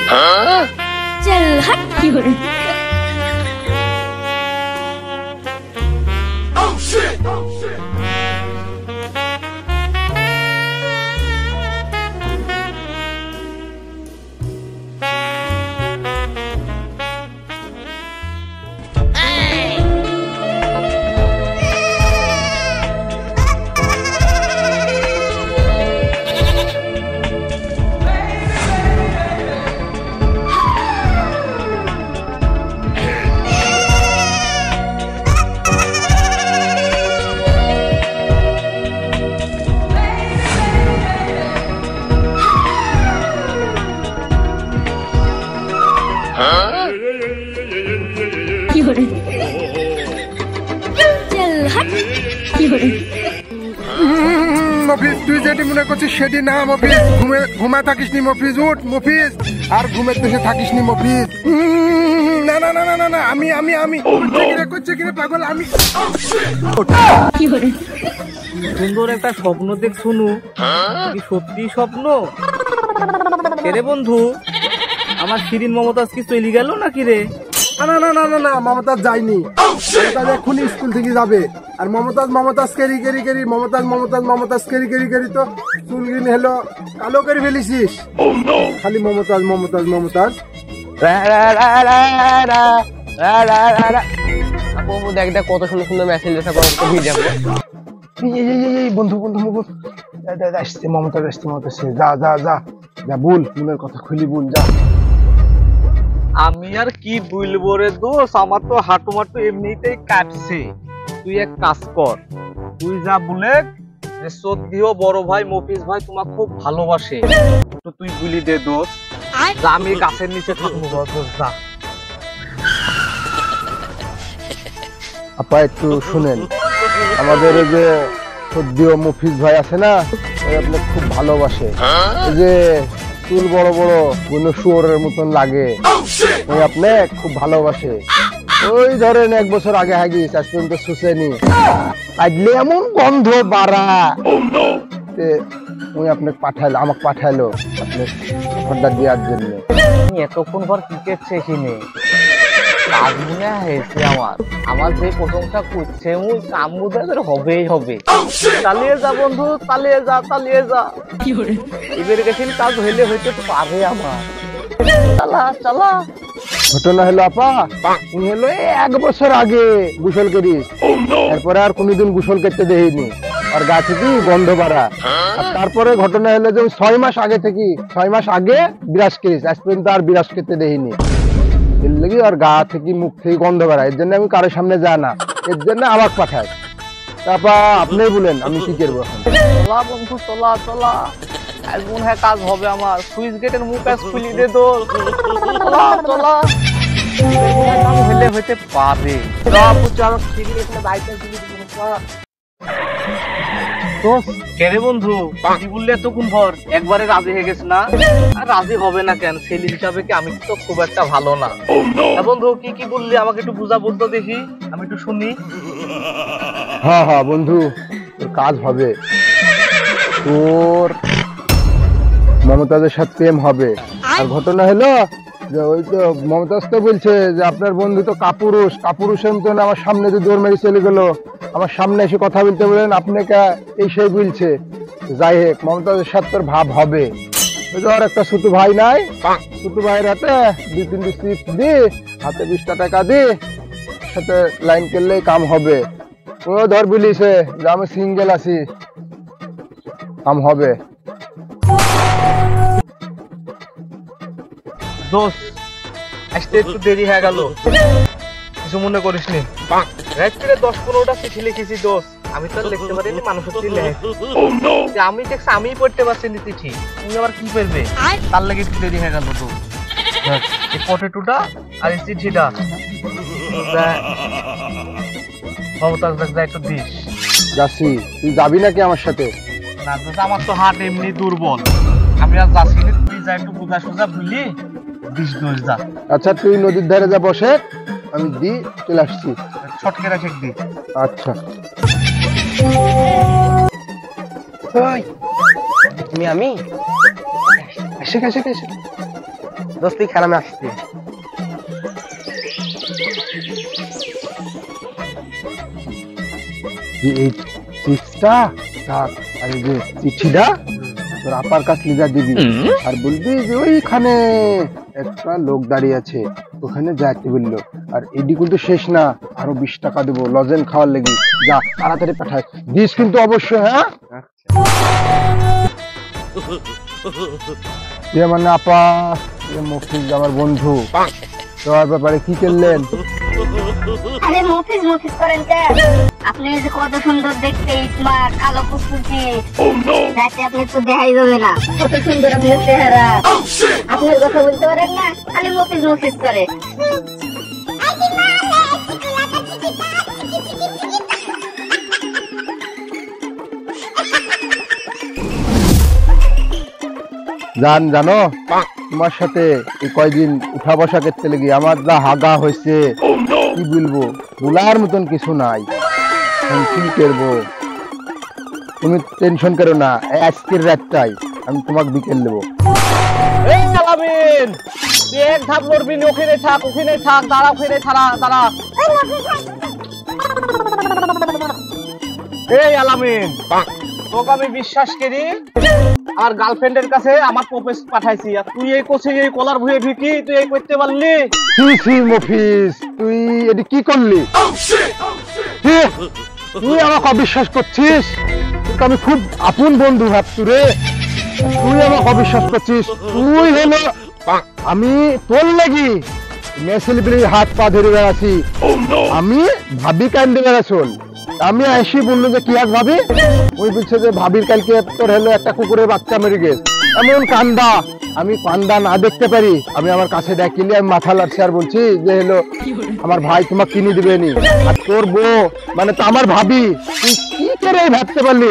चल हट की हो रही মফিজ তুই যেটি মনে করছিস সেটি না মফিজ। ঘুমে থাকিস নি মফিজ, উঠ মফিজ, আর ঘুমের দেশে থাকিস নি মফিজ। না না না না না আমি আমি আমি করছে কিরে পাগল আমি। সুন্দর একটা স্বপ্ন দেখ শুনু, কি সত্যি স্বপ্ন? রে বন্ধু, আমার শিরিন মমতাজ কি চলে গেল নাকি রে? না না না না না মমতাজ যায়নি, মমতাজ এক্ষুনি স্কুল থেকে যাবে। আর মমতাজ কেরি কেরি কেরি মমতাজ কেরি কেরি কেরি তো চুলগিন হলো কালো করে ফেলিছিস। খালি মমতাজ দেখ দেখ কত সুন্দর সুন্দর মেসেজ বন্ধু আসছে মমতাজ যা যা যা যা বল, মনের কথা খুলি বল যা। আমি আর কি বলবো রে দোষ, আমার তো হাঁটু মাটু এমনিতেই কাটছে। তুই এক কাজ কর, তুই যা বলে যে শ্রদ্ধেয় বড় ভাই মফিজ ভাই তোমার খুব ভালোবাসে, তো তুই বলি দে দোষ, যা আমি গাছের নিচে থাকবো দোষ যা। আপা একটু শুনেন, আমাদের এই যে শ্রদ্ধেয় মফিজ ভাই আছে না, আপনাকে খুব ভালোবাসে। এই যে চুল বড় বড় কোন শুয়োরের মতন লাগে, ওই আপনি খুব ভালোবাসে। ওই ধরেন 1 বছর আগে হাগিস, আজ পর্যন্ত শুষেনি, আজলে এমন গন্ধ বাড়া। ওই আপনাকে আমাকে পাঠাইলো আপনি অর্ডার দেওয়ার জন্য। এতক্ষণ পর ক্রিকেট শেখিনি হয়েছে আমার যে প্রশংসা করছে কাম বোধহয় হবেই হবে। চালিয়ে যা বন্ধু, চালিয়ে যা এবার গেছেন কাজ হইলে হইতে পারে আমার। চালা ঘটনা হলো আপা, উনি হলো 1 বছর আগে গোসল করিস, এরপরে আর কোনদিন গোসল করতে দেয়নি, আর গা থেকে গন্ধ বাড়া। আর তারপরে ঘটনা হলো যে 6 মাস আগে বিরাজ করিস, আজ পর্যন্ত আর বিরাজ করতে দেয়নি। এর লেগে আর গা থেকে মুখ থেকে গন্ধ বাড়ায়, এর জন্য আমি কারোর সামনে যাই না, এর জন্য আমাকে পাঠায়। তারপর আপনি বলেন আমি কি করবো এখন? চলা বন্ধু চলা আজ মনে হয় কাজ হবে আমার। সুইচ গেটের মুখ আজ খুলি দে দোষ, চলা হইলে হইতে পারে। বন্ধু বললে এতক্ষণ ভর একবারে রাজি হয়ে গেছে না? আর রাজি হবে না কেন? ছেলে হিসাবে কি আমি তো খুব একটা ভালো না। বন্ধু কি বললি আমাকে একটু বুঝা বলতো দেখি, আমি একটু শুনি। হ্যাঁ বন্ধু, তোর কাজ হবে, তোর মমতাজের সাথে প্রেম হবে। আর ঘটনা হলো যে ওই তো মমতাজ তো বলছে যে আপনার বন্ধু তো কাপুরুষের মতন আমার সামনে যে দৌড় মেরে চলে গেল, আমার সামনে এসে কথা বলতে বলেন আপনাকে এই সেই বলছে। যাই হোক, মমতাজের সাথে তোর ভাব হবে। আর একটা ছোট ভাই নাই, ছোট ভাইয়ের হাতে 2-3 চিপস দি, হাতে 20টা টাকা দি, সাথে লাইন করলে কাম হবে। ও ধর বলিছে যে আমি সিঙ্গেল আছি, কাম হবে। দোষ আসতে একটু দেরি হয়ে গেল, কিছু মনে করিস নি। রাত্রে 10-15টা চিঠি লিখেছি দোষ, আমি তো লিখতে পারিনি, মানুষের আমি দেখছি আমি পড়তে পারছি না চিঠি, তুমি আবার কি করবে? তার লাগে একটু দেরি হয়ে গেল। তো এই পটেটোটা আর এই চিঠিটা একটু দিস। যাচ্ছি, তুই যাবি নাকি আমার সাথে? না দোষ, আমার তো হাত এমনি দুর্বল, আমি আর যাচ্ছি না। তুই যা একটু বোঝা সোজা বুঝলি দিস দোষ যা। আচ্ছা তুই নদীর ধারে যা বসে, আমি দি চলে আসছি। ছটকে রাখে দি। আচ্ছা তুমি আমি এসে দোস্ত খেলা আমি আসছি। এই চিপসটা থাক, আর এই যে চিঠিটা তোর আপার কাছে লিজা দিবি, আর বলবি যে ওইখানে একটা লোক দাঁড়িয়ে আছে, ওখানে যাইতে বললো। আর এডি কিন্তু শেষ না, আরো 20 টাকা দেবো লজেন খাওয়ার লেগে। যা তাড়াতাড়ি পাঠায় দিস কিন্তু অবশ্যই। হ্যাঁ মানে আপা মফিজ আমার বন্ধু, তোমার ব্যাপারে কি করলেন? আরে মফিজ মফিজ করেন কেন? আপনি যে কত সুন্দর দেখতে, স্মার্ট, কালো কুচকুচে, যাতে আপনি তো দেখাই যাবে না কত সুন্দর আপনার চেহারা। আপনার কথা বলতে পারেন না, খালি মফিজ মফিজ করে। জানো তোমার সাথে এই কয়দিন উঠা বসা করতে লেগে আমার যা হাগা হয়েছে, কি বলবো, বলার মতন কিছু নাই। কি করবো, তুমি টেনশন করো না, আজকের রাতটাই আমি তোমাকে বিকেল দেবো। এই আলামিন, তুই এক ধাপ লড়বি না, ওখানে থাক, ওখানে থাক, দাঁড়া, ওখানে দাঁড়া। এই আলামিন, তোকে আমি বিশ্বাস করি, আমার গার্লফ্রেন্ডের কাছে আমার প্রপোজ পাঠাইছি, আর তুই এই কোসে এই কলার ভুয়ে ঢুকি তুই এই করতে পারলি? মফিজ তুই এটি কি করলি? তুই আমাকে অবিশ্বাস করছিস? তোকে আমি খুব আপন বন্ধু ভাবতু রে, তুই আমাকে অবিশ্বাস করছিস? তুই হলো আমি তোর লাগি মেয়ে ছেলেপিলির হাত পা ধরে বেড়াচ্ছি, আমি ভাবি কান্দে বেড়াচ্ছল। আমি আসি বললো যে কি আর ভাবি, ওই বলছে যে ভাবির কালকে তোর হলো একটা কুকুরের বাচ্চা মেরে গেছে, এমন কান্দা। আমি কান্দা না দেখতে পারি, আমি আমার কাছে ডাকিলে আমি মাথা লাগছে আর বলছি যে হলো আমার ভাই তোমাকে কিনে দিবে নি, আর তোর বউ মানে তো আমার ভাবি, তুই কি করে ভাবতে পারলি?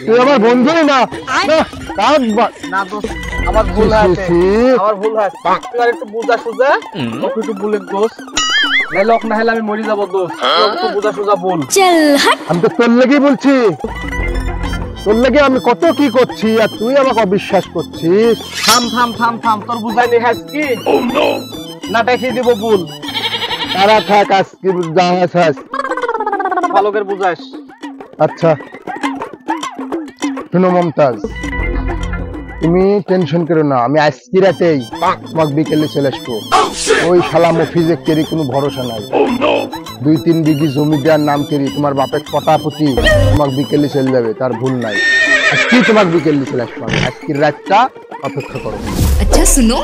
তুই আমার বন্ধুই না। না দোস্ত, আমার ভুল আছে, আমার ভুল আছে, তুই আর একটু বুঝা সুঝা, ওকে একটু বলে দোস্ত, লোক না হলে আমি মরে যাবো দোস্ত, একটু বুঝা সুঝা বল। আমি তো তোর লেগেই বলছি, তোর লেগে আমি কত কি করছি, আর তুই আমাকে অবিশ্বাস করছিস। থাম, তোর বুঝাই নেই হাস কি না দেখিয়ে দিব বল। তারা থাক, আজকে যা হাস ভালো করে বুঝাস। আচ্ছা শুনো মমতাজ, তুমি টেনশন করো না, আমি আজকে রাতেই তোমাকে বিকেলে চলে আসবো। ওই শালা মফিজের কেরি কোনো ভরসা নাই, 2-3 বিঘি জমি দেওয়ার নাম কেরি তোমার বাপের পটাপটি তোমাকে বিকেলে চলে যাবে, তার ভুল নাই। আজকে তোমাকে বিকেলে চলে আসবো, আজকের রাতটা অপেক্ষা করো। अच्छा सुनो,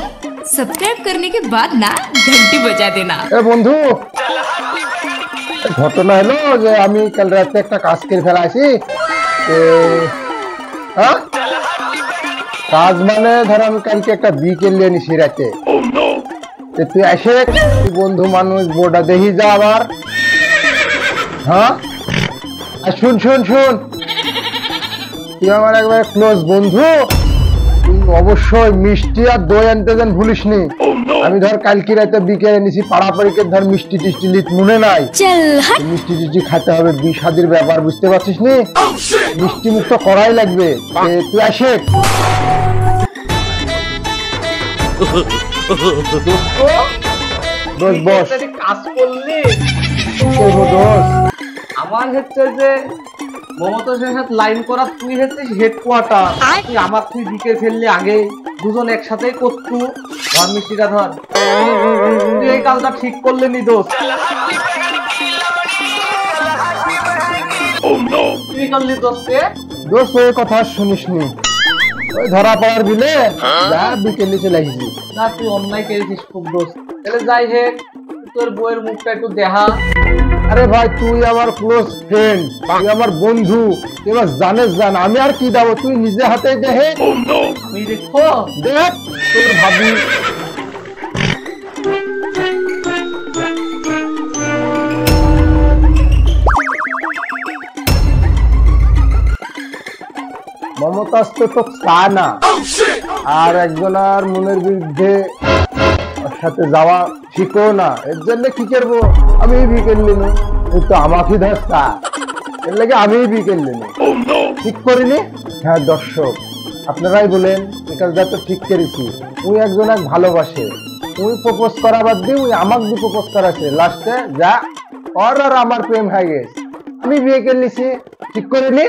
सब्सक्राइब करने के बाद ना घंटी बजा देना। এ বন্ধু, ঘটনা হলো যে আমি কাল রাতে একটা কাজ করে ফেলাইছি। হ্যাঁ কাজ মানে ধর আমি কালকে একটা বিকেল নিয়ে নিছি রাতে, তুই আসে, তুই বন্ধু মানুষ বোর্ডা দেখি যা আবার। হ্যাঁ শুন, তুই আমার একবার ক্লোজ বন্ধু, তুই অবশ্যই মিষ্টি আর দই আনতে যেন ভুলিস নি। আমি ধর কালকে রাতে বিকেলে নিছি পাড়াপাড়িকে ধর মিষ্টি টিষ্টি লিট মনে নাই, মিষ্টি টিষ্টি খাতে হবে, বিষাদির ব্যাপার বুঝতে পারছিস নি, মিষ্টি মুক্ত করাই লাগবে। তুই আসে। কাজ করলি আমার হচ্ছে যে মমতাজের সাথে লাইন করা, তুই হচ্ছিস হেডকোয়ার্টার, তুই আমার তুই দিকে ফেললি আগে, দুজন একসাথেই করতু ধর মিষ্টিটা ধর, তুই এই কাজটা ঠিক করলে নি দোষ, তুই করলি দোষকে দোষ, ওই কথা শুনিস নি, ওই ধরা পড়ার বিলে যা বিকেলে চলে আসবি। না তুই অন্যায় করেছিস খুব দোষ, তাহলে যাই হোক তোর বউয়ের মুখটা একটু দেখা। আরে ভাই তুই আমার ক্লোজ ফ্রেন্ড, তুই আমার বন্ধু, তুই আমার জান, আমি আর কি দেবো, তুই নিজে হাতে দেখে আমি দেখো দেখ তোর ভাবি। মমতাজ তো চায় না, আর একজনের মনের বিরুদ্ধে সাথে যাওয়া ঠিকও না, এর জন্য কি করবো, আমি বিকেল নিল, তো আমাকে ধরতা, এর লাগে আমি বিকেল নিল, ঠিক করিনি। হ্যাঁ দর্শক, আপনারাই বলেন এই কাজটা তো ঠিক করেছি। উই একজন এক ভালোবাসে, উই প্রপোজ করা বাদ দিয়ে উই আমাকে দিয়ে প্রপোজ করাছে। লাস্টে যা ওর আর আমার প্রেম হয়ে গেছে, আমি বিয়ে করে নিছি, ঠিক করে নি।